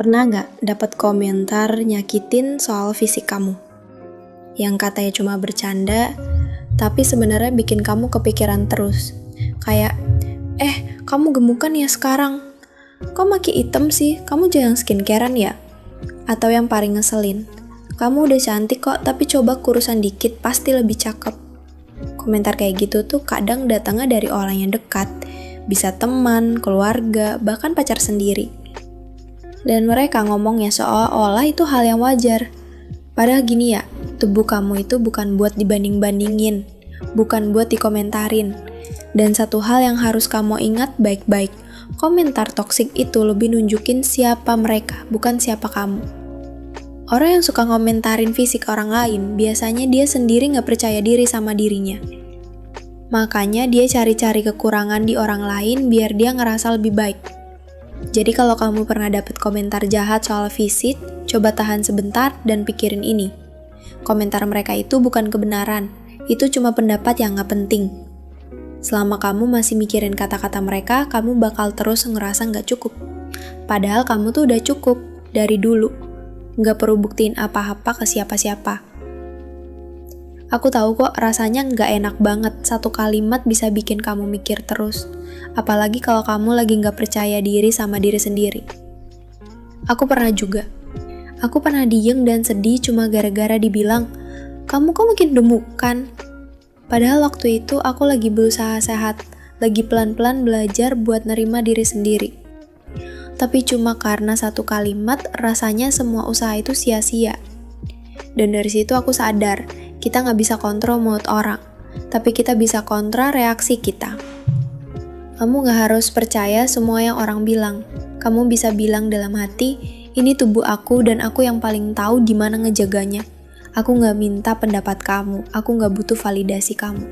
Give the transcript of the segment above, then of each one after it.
Pernah nggak dapat komentar nyakitin soal fisik kamu? Yang katanya cuma bercanda, tapi sebenarnya bikin kamu kepikiran terus. Kayak, kamu gemukan ya sekarang? Kok makin hitam sih? Kamu jarang skincarean ya? Atau yang paling ngeselin, kamu udah cantik kok, tapi coba kurusan dikit, pasti lebih cakep. Komentar kayak gitu tuh kadang datangnya dari orang yang dekat, bisa teman, keluarga, bahkan pacar sendiri. Dan mereka ngomongnya seolah-olah itu hal yang wajar. Padahal gini ya, tubuh kamu itu bukan buat dibanding-bandingin, bukan buat dikomentarin. Dan satu hal yang harus kamu ingat baik-baik, komentar toksik itu lebih nunjukin siapa mereka, bukan siapa kamu. Orang yang suka ngomentarin fisik orang lain, biasanya dia sendiri gak percaya diri sama dirinya. Makanya dia cari-cari kekurangan di orang lain biar dia ngerasa lebih baik. Jadi kalau kamu pernah dapet komentar jahat soal fisik, coba tahan sebentar dan pikirin ini. Komentar mereka itu bukan kebenaran, itu cuma pendapat yang gak penting. Selama kamu masih mikirin kata-kata mereka, kamu bakal terus ngerasa gak cukup. Padahal kamu tuh udah cukup, dari dulu. Gak perlu buktiin apa-apa ke siapa-siapa. Aku tahu kok rasanya gak enak banget, satu kalimat bisa bikin kamu mikir terus. Apalagi kalau kamu lagi gak percaya diri sama diri sendiri. Aku pernah juga. Aku pernah diem dan sedih cuma gara-gara dibilang, "Kamu kok makin gemukan?" Padahal waktu itu aku lagi berusaha sehat, lagi pelan-pelan belajar buat nerima diri sendiri. Tapi cuma karena satu kalimat, rasanya semua usaha itu sia-sia. Dan dari situ aku sadar, kita gak bisa kontrol mulut orang, tapi kita bisa kontrol reaksi kita. Kamu gak harus percaya semua yang orang bilang. Kamu bisa bilang dalam hati, ini tubuh aku dan aku yang paling tahu gimana ngejaganya. Aku gak minta pendapat kamu, aku gak butuh validasi kamu.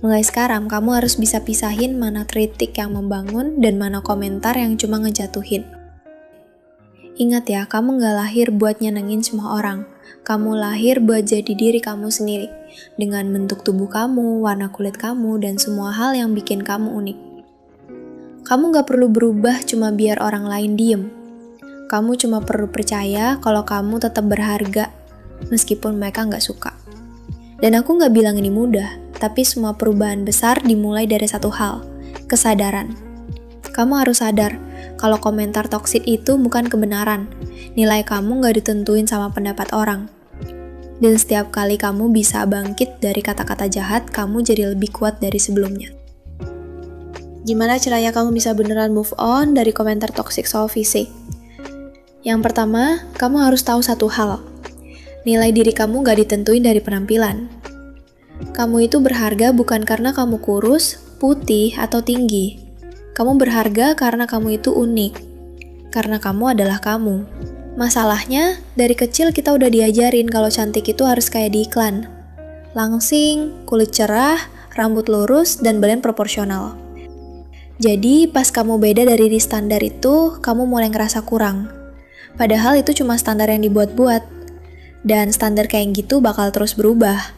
Mulai sekarang, kamu harus bisa pisahin mana kritik yang membangun dan mana komentar yang cuma ngejatuhin. Ingat ya, kamu gak lahir buat nyenengin semua orang. Kamu lahir buat jadi diri kamu sendiri, dengan bentuk tubuh kamu, warna kulit kamu, dan semua hal yang bikin kamu unik. Kamu gak perlu berubah cuma biar orang lain diem. Kamu cuma perlu percaya kalau kamu tetap berharga, meskipun mereka gak suka. Dan aku gak bilang ini mudah, tapi semua perubahan besar dimulai dari satu hal, kesadaran. Kamu harus sadar, kalau komentar toksik itu bukan kebenaran. Nilai kamu gak ditentuin sama pendapat orang. Dan setiap kali kamu bisa bangkit dari kata-kata jahat, kamu jadi lebih kuat dari sebelumnya. Gimana caranya kamu bisa beneran move on dari komentar toksik soal fisik? Yang pertama, kamu harus tahu satu hal. Nilai diri kamu gak ditentuin dari penampilan. Kamu itu berharga bukan karena kamu kurus, putih, atau tinggi. Kamu berharga karena kamu itu unik. Karena kamu adalah kamu. Masalahnya, dari kecil kita udah diajarin kalau cantik itu harus kayak di iklan. Langsing, kulit cerah, rambut lurus, dan badan proporsional. Jadi, pas kamu beda dari di standar itu, kamu mulai ngerasa kurang. Padahal itu cuma standar yang dibuat-buat. Dan standar kayak gitu bakal terus berubah.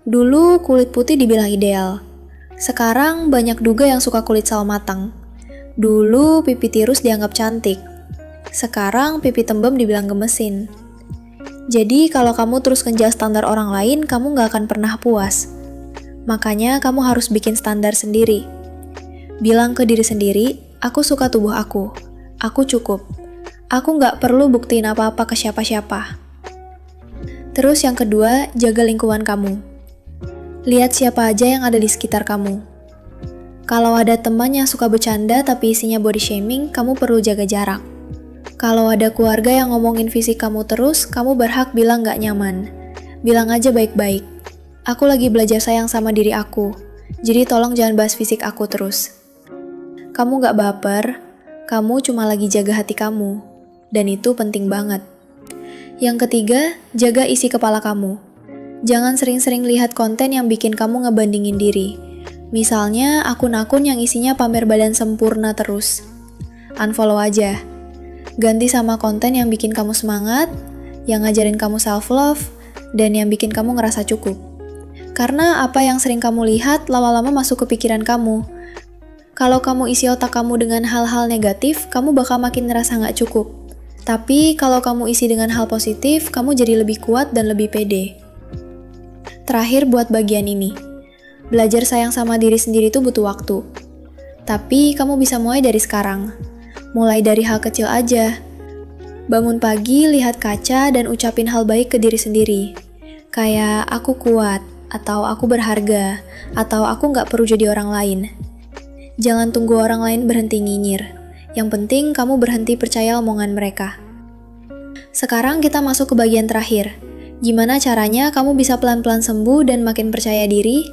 Dulu kulit putih dibilang ideal. Sekarang banyak juga yang suka kulit sawo matang. Dulu pipi tirus dianggap cantik. Sekarang pipi tembem dibilang gemesin. Jadi kalau kamu terus ngejar standar orang lain, kamu gak akan pernah puas. Makanya kamu harus bikin standar sendiri. Bilang ke diri sendiri, aku suka tubuh aku cukup. Aku gak perlu buktiin apa-apa ke siapa-siapa. Terus yang kedua, jaga lingkungan kamu. Lihat siapa aja yang ada di sekitar kamu. Kalau ada teman yang suka bercanda tapi isinya body shaming, kamu perlu jaga jarak. Kalau ada keluarga yang ngomongin fisik kamu terus, kamu berhak bilang gak nyaman. Bilang aja baik-baik. Aku lagi belajar sayang sama diri aku, jadi tolong jangan bahas fisik aku terus. Kamu gak baper, kamu cuma lagi jaga hati kamu. Dan itu penting banget. Yang ketiga, jaga isi kepala kamu. Jangan sering-sering lihat konten yang bikin kamu ngebandingin diri. Misalnya akun-akun yang isinya pamer badan sempurna terus. Unfollow aja. Ganti sama konten yang bikin kamu semangat, yang ngajarin kamu self-love, dan yang bikin kamu ngerasa cukup. Karena apa yang sering kamu lihat lama-lama masuk ke pikiran kamu. Kalau kamu isi otak kamu dengan hal-hal negatif, kamu bakal makin ngerasa nggak cukup. Tapi kalau kamu isi dengan hal positif, kamu jadi lebih kuat dan lebih pede. Terakhir buat bagian ini. Belajar sayang sama diri sendiri itu butuh waktu. Tapi kamu bisa mulai dari sekarang. Mulai dari hal kecil aja. Bangun pagi, lihat kaca, dan ucapin hal baik ke diri sendiri. Kayak aku kuat, atau aku berharga, atau aku nggak perlu jadi orang lain. Jangan tunggu orang lain berhenti nyinyir. Yang penting kamu berhenti percaya omongan mereka. Sekarang kita masuk ke bagian terakhir. Gimana caranya kamu bisa pelan-pelan sembuh dan makin percaya diri?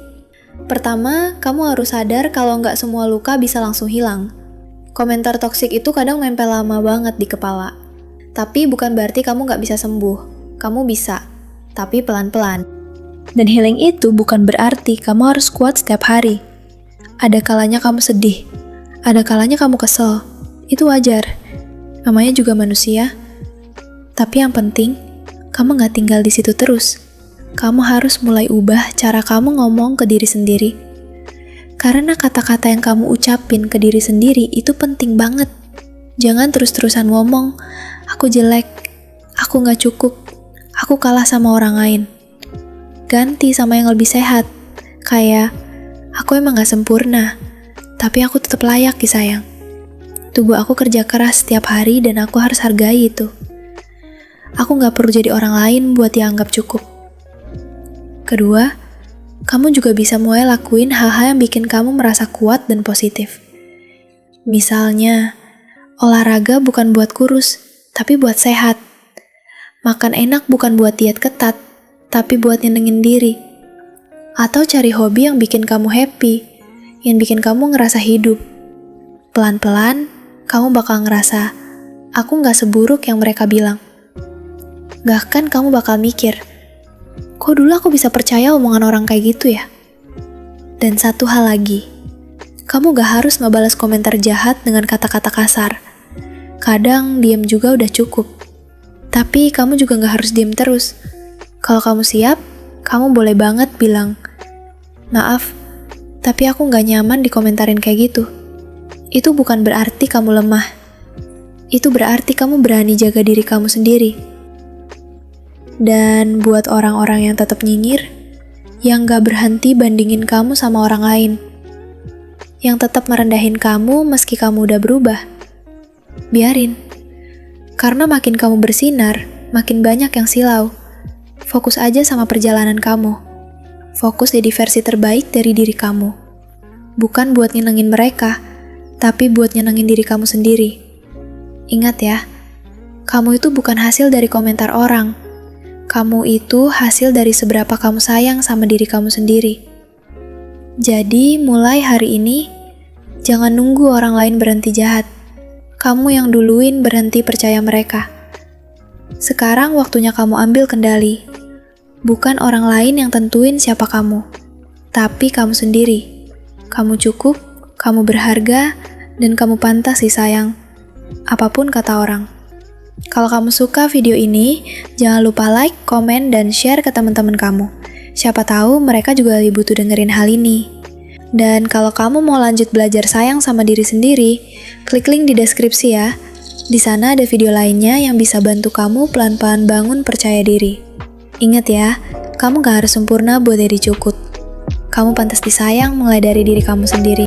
Pertama, kamu harus sadar kalau nggak semua luka bisa langsung hilang. Komentar toksik itu kadang nempel lama banget di kepala. Tapi bukan berarti kamu nggak bisa sembuh. Kamu bisa, tapi pelan-pelan. Dan healing itu bukan berarti kamu harus kuat setiap hari. Ada kalanya kamu sedih, ada kalanya kamu kesel. Itu wajar, namanya juga manusia. Tapi yang penting, kamu nggak tinggal di situ terus. Kamu harus mulai ubah cara kamu ngomong ke diri sendiri. Karena kata-kata yang kamu ucapin ke diri sendiri itu penting banget. Jangan terus-terusan ngomong, aku jelek, aku nggak cukup, aku kalah sama orang lain. Ganti sama yang lebih sehat, kayak, aku emang gak sempurna, tapi aku tetap layak disayang. Tubuh aku kerja keras setiap hari dan aku harus hargai itu. Aku gak perlu jadi orang lain buat dianggap cukup. Kedua, kamu juga bisa mulai lakuin hal-hal yang bikin kamu merasa kuat dan positif. Misalnya, olahraga bukan buat kurus, tapi buat sehat. Makan enak bukan buat diet ketat, tapi buat nyenengin diri. Atau cari hobi yang bikin kamu happy, yang bikin kamu ngerasa hidup. Pelan-pelan, kamu bakal ngerasa, aku gak seburuk yang mereka bilang. Bahkan kamu bakal mikir, kok dulu aku bisa percaya omongan orang kayak gitu ya? Dan satu hal lagi, kamu gak harus ngebalas komentar jahat dengan kata-kata kasar. Kadang diam juga udah cukup. Tapi kamu juga gak harus diam terus. Kalau kamu siap, kamu boleh banget bilang, maaf, tapi aku gak nyaman dikomentarin kayak gitu. Itu bukan berarti kamu lemah. Itu berarti kamu berani jaga diri kamu sendiri. Dan buat orang-orang yang tetap nyinyir, yang gak berhenti bandingin kamu sama orang lain, yang tetap merendahin kamu meski kamu udah berubah, biarin. Karena makin kamu bersinar, makin banyak yang silau. Fokus aja sama perjalanan kamu. Fokus jadi versi terbaik dari diri kamu. Bukan buat nyenengin mereka, tapi buat nyenengin diri kamu sendiri. Ingat ya, kamu itu bukan hasil dari komentar orang. Kamu itu hasil dari seberapa kamu sayang sama diri kamu sendiri. Jadi, mulai hari ini, jangan nunggu orang lain berhenti jahat. Kamu yang duluin berhenti percaya mereka. Sekarang waktunya kamu ambil kendali. Bukan orang lain yang tentuin siapa kamu, tapi kamu sendiri. Kamu cukup, kamu berharga, dan kamu pantas disayang. Apapun kata orang. Kalau kamu suka video ini, jangan lupa like, komen, dan share ke teman-teman kamu. Siapa tahu mereka juga lagi butuh dengerin hal ini. Dan kalau kamu mau lanjut belajar sayang sama diri sendiri, klik link di deskripsi ya. Di sana ada video lainnya yang bisa bantu kamu pelan-pelan bangun percaya diri. Ingat ya, kamu gak harus sempurna buat jadi cukup. Kamu pantas disayang mulai dari diri kamu sendiri.